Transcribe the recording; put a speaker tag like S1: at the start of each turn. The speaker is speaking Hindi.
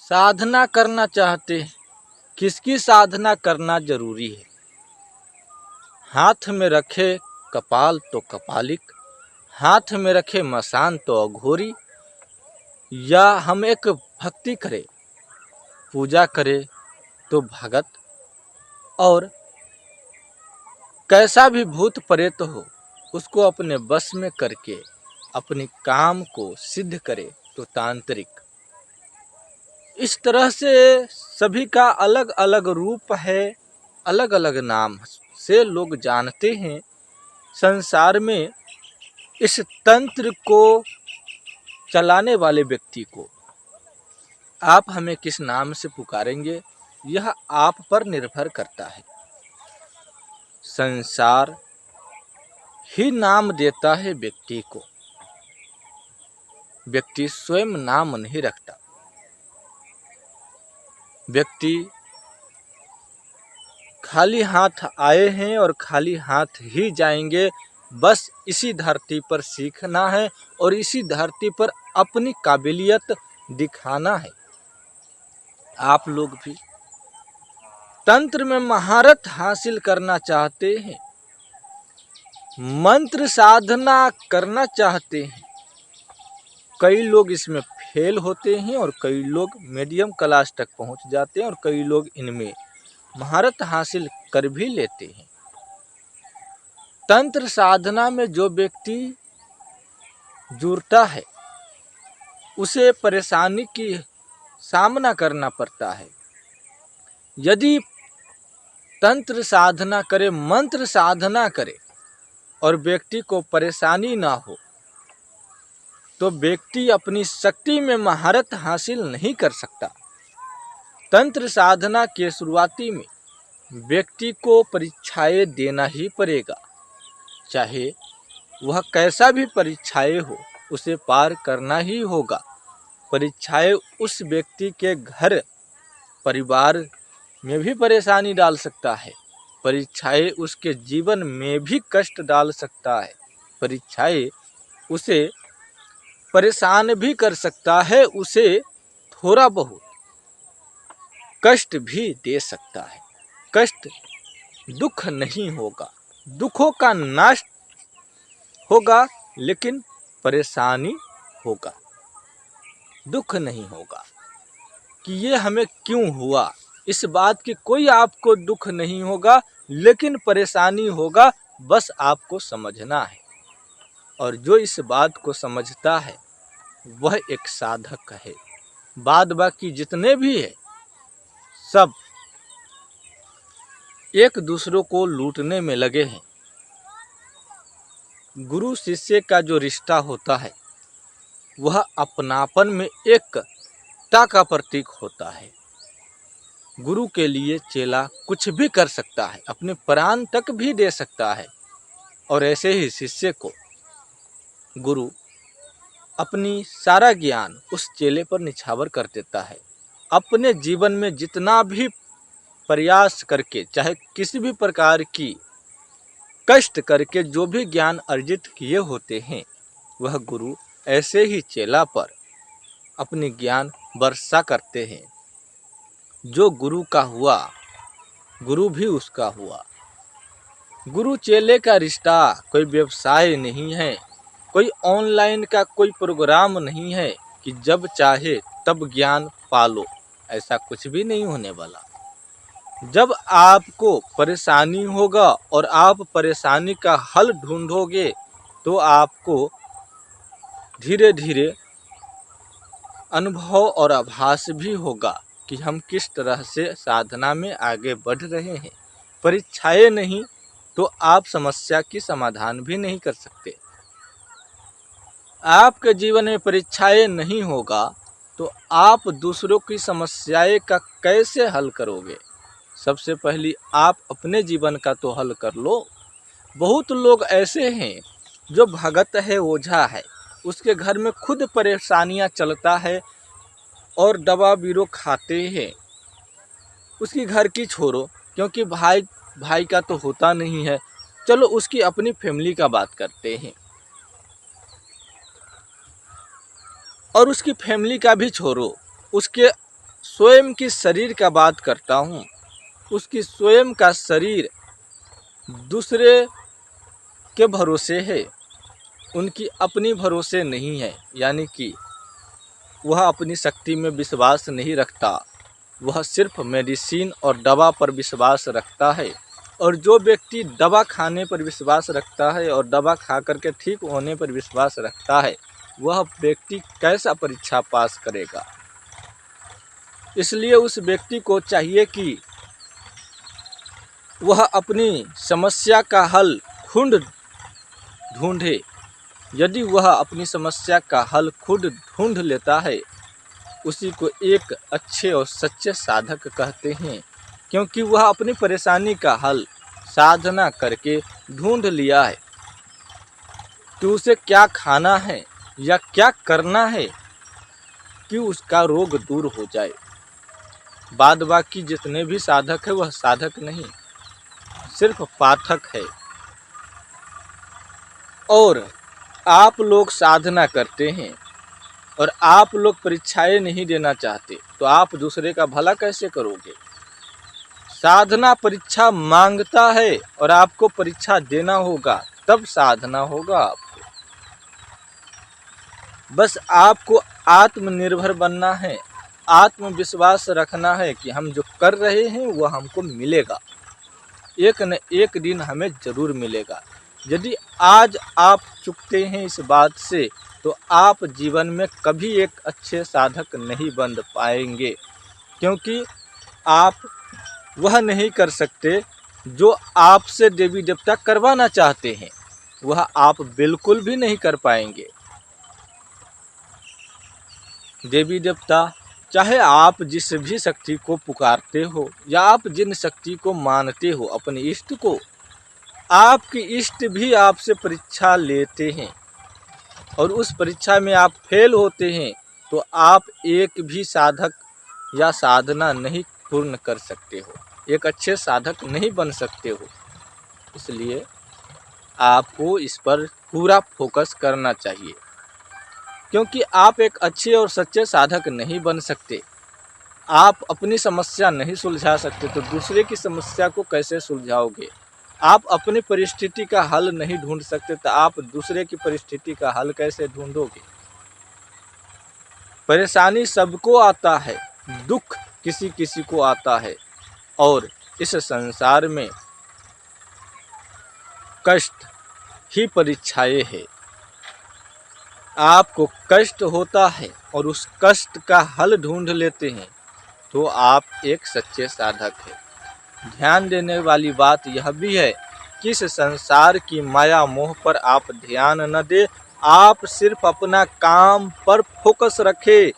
S1: साधना करना चाहते हैं, किसकी साधना करना जरूरी है। हाथ में रखे कपाल तो कपालिक, हाथ में रखे मसान तो अघोरी। या हम एक भक्ति करें, पूजा करें तो भगत, और कैसा भी भूत प्रेत हो उसको अपने बस में करके अपने काम को सिद्ध करे तो तांत्रिक। इस तरह से सभी का अलग अलग रूप है, अलग अलग नाम से लोग जानते हैं। संसार में इस तंत्र को चलाने वाले व्यक्ति को आप हमें किस नाम से पुकारेंगे, यह आप पर निर्भर करता है। संसार ही नाम देता है व्यक्ति को, व्यक्ति स्वयं नाम नहीं रखता। व्यक्ति खाली हाथ आए हैं और खाली हाथ ही जाएंगे। बस इसी धरती पर सीखना है और इसी धरती पर अपनी काबिलियत दिखाना है। आप लोग भी तंत्र में महारत हासिल करना चाहते हैं, मंत्र साधना करना चाहते हैं। कई लोग इसमें फेल होते हैं और कई लोग मीडियम क्लास तक पहुंच जाते हैं और कई लोग इनमें महारत हासिल कर भी लेते हैं। तंत्र साधना में जो व्यक्ति जुड़ता है उसे परेशानी की सामना करना पड़ता है। यदि तंत्र साधना करे, मंत्र साधना करे और व्यक्ति को परेशानी ना हो तो व्यक्ति अपनी शक्ति में महारत हासिल नहीं कर सकता। तंत्र साधना के शुरुआती में व्यक्ति को परीक्षाएं देना ही पड़ेगा, चाहे वह कैसा भी परीक्षाएं हो उसे पार करना ही होगा। परीक्षाएं उस व्यक्ति के घर परिवार में भी परेशानी डाल सकता है, परीक्षाएं उसके जीवन में भी कष्ट डाल सकता है, परीक्षाएं उसे परेशान भी कर सकता है, उसे थोड़ा बहुत कष्ट भी दे सकता है। कष्ट दुख नहीं होगा, दुखों का नाश होगा लेकिन परेशानी होगा, दुख नहीं होगा कि ये हमें क्यों हुआ। इस बात की कोई आपको दुख नहीं होगा लेकिन परेशानी होगा, बस आपको समझना है। और जो इस बात को समझता है वह एक साधक है। बाद बाकी जितने भी है सब एक दूसरों को लूटने में लगे हैं। गुरु शिष्य का जो रिश्ता होता है वह अपनापन में एकता का प्रतीक होता है। गुरु के लिए चेला कुछ भी कर सकता है, अपने प्राण तक भी दे सकता है, और ऐसे ही शिष्य को गुरु अपनी सारा ज्ञान उस चेले पर निछावर कर देता है। अपने जीवन में जितना भी प्रयास करके, चाहे किसी भी प्रकार की कष्ट करके जो भी ज्ञान अर्जित किए होते हैं वह गुरु ऐसे ही चेला पर अपनी ज्ञान वर्षा करते हैं। जो गुरु का हुआ गुरु भी उसका हुआ। गुरु चेले का रिश्ता कोई व्यवसाय नहीं है, कोई ऑनलाइन का कोई प्रोग्राम नहीं है कि जब चाहे तब ज्ञान पालो, ऐसा कुछ भी नहीं होने वाला। जब आपको परेशानी होगा और आप परेशानी का हल ढूंढोगे तो आपको धीरे धीरे अनुभव और आभास भी होगा कि हम किस तरह से साधना में आगे बढ़ रहे हैं। परीक्षाएं नहीं तो आप समस्या की समाधान भी नहीं कर सकते। आपके जीवन में परीक्षाएं नहीं होगा तो आप दूसरों की समस्याएं का कैसे हल करोगे। सबसे पहले आप अपने जीवन का तो हल कर लो। बहुत लोग ऐसे हैं जो भगत है, ओझा है, उसके घर में खुद परेशानियां चलता है और दवा बीरो खाते हैं। उसकी घर की छोड़ो, क्योंकि भाई का तो होता नहीं है, चलो उसकी अपनी फैमिली का बात करते हैं। और उसकी फैमिली का भी छोड़ो, उसके स्वयं की शरीर का बात करता हूँ, उसकी स्वयं का शरीर दूसरे के भरोसे है, उनकी अपनी भरोसे नहीं है। यानी कि वह अपनी शक्ति में विश्वास नहीं रखता, वह सिर्फ मेडिसिन और दवा पर विश्वास रखता है। और जो व्यक्ति दवा खाने पर विश्वास रखता है और दवा खा करके ठीक होने पर विश्वास रखता है, वह व्यक्ति कैसा परीक्षा पास करेगा। इसलिए उस व्यक्ति को चाहिए कि वह अपनी समस्या का हल खुद ढूंढे। यदि वह अपनी समस्या का हल खुद ढूंढ लेता है, उसी को एक अच्छे और सच्चे साधक कहते हैं, क्योंकि वह अपनी परेशानी का हल साधना करके ढूंढ लिया है कि उसे क्या खाना है या क्या करना है कि उसका रोग दूर हो जाए। बाद बाकी जितने भी साधक है वह साधक नहीं, सिर्फ पाठक है। और आप लोग साधना करते हैं और आप लोग परीक्षाएं नहीं देना चाहते, तो आप दूसरे का भला कैसे करोगे। साधना परीक्षा मांगता है और आपको परीक्षा देना होगा, तब साधना होगा आपको। बस आपको आत्मनिर्भर बनना है, आत्मविश्वास रखना है कि हम जो कर रहे हैं वह हमको मिलेगा, एक न एक दिन हमें जरूर मिलेगा। यदि आज आप चूकते हैं इस बात से, तो आप जीवन में कभी एक अच्छे साधक नहीं बन पाएंगे, क्योंकि आप वह नहीं कर सकते जो आपसे देवी देवता करवाना चाहते हैं, वह आप बिल्कुल भी नहीं कर पाएंगे। देवी देवता, चाहे आप जिस भी शक्ति को पुकारते हो या आप जिन शक्ति को मानते हो, अपने इष्ट को, आपके इष्ट भी आपसे परीक्षा लेते हैं और उस परीक्षा में आप फेल होते हैं, तो आप एक भी साधक या साधना नहीं पूर्ण कर सकते हो, एक अच्छे साधक नहीं बन सकते हो। इसलिए आपको इस पर पूरा फोकस करना चाहिए, क्योंकि आप एक अच्छे और सच्चे साधक नहीं बन सकते। आप अपनी समस्या नहीं सुलझा सकते, तो दूसरे की समस्या को कैसे सुलझाओगे। आप अपनी परिस्थिति का हल नहीं ढूंढ सकते, तो आप दूसरे की परिस्थिति का हल कैसे ढूंढोगे। परेशानी सबको आता है, दुख किसी किसी को आता है, और इस संसार में कष्ट ही परीक्षाएं है। आपको कष्ट होता है और उस कष्ट का हल ढूंढ लेते हैं, तो आप एक सच्चे साधक हैं। ध्यान देने वाली बात यह भी है कि इस संसार की माया मोह पर आप ध्यान न दें, आप सिर्फ अपना काम पर फोकस रखें